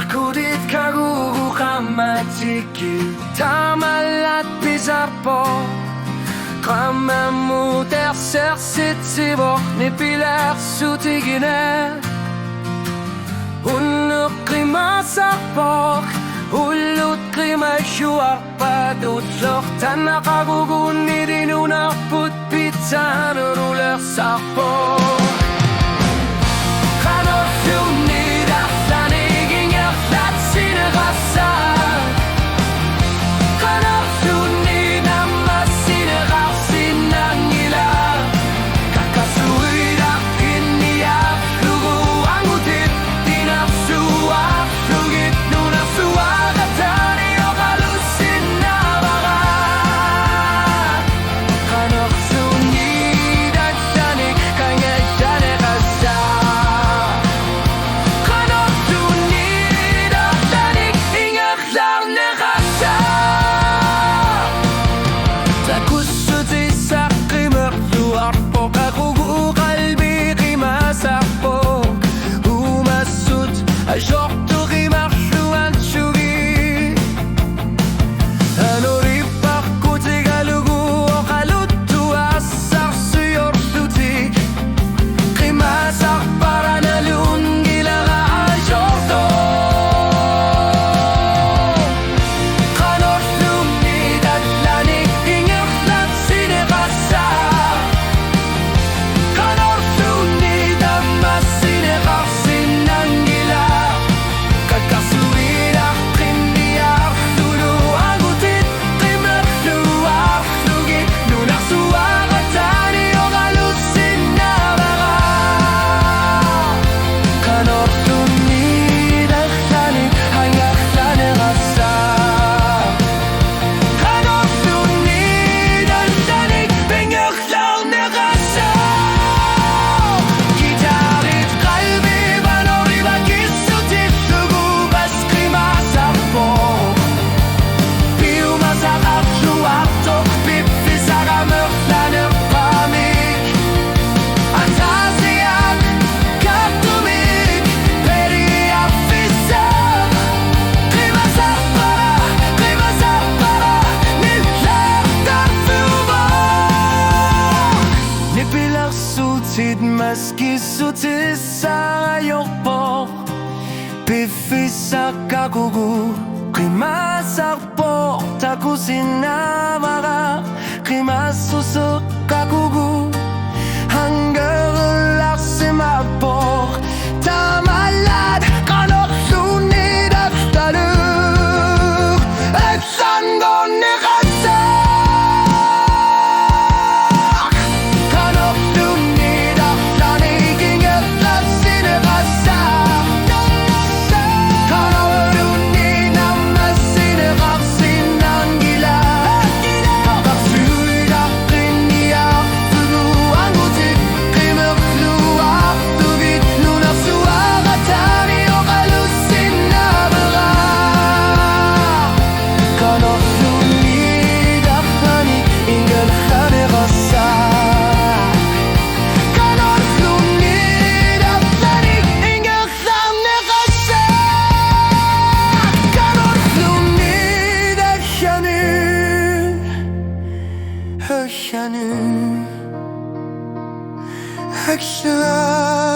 Kulit kagugukamajiki Tamalat pisapo Kama muter sersitsivor Nipilar sutigine Unuk krimasapok Ulut krimashuar padutlok Tanakagugun nidinunar putpitan Ruler sapok Tid maski sutis sa ayokpo Pifi sa kagugu Krima sarpo Takusin na mara Krima susu kagugu Hanggang laksimapor Tamalad Kanok sunid at taluk At sangon ni Akşam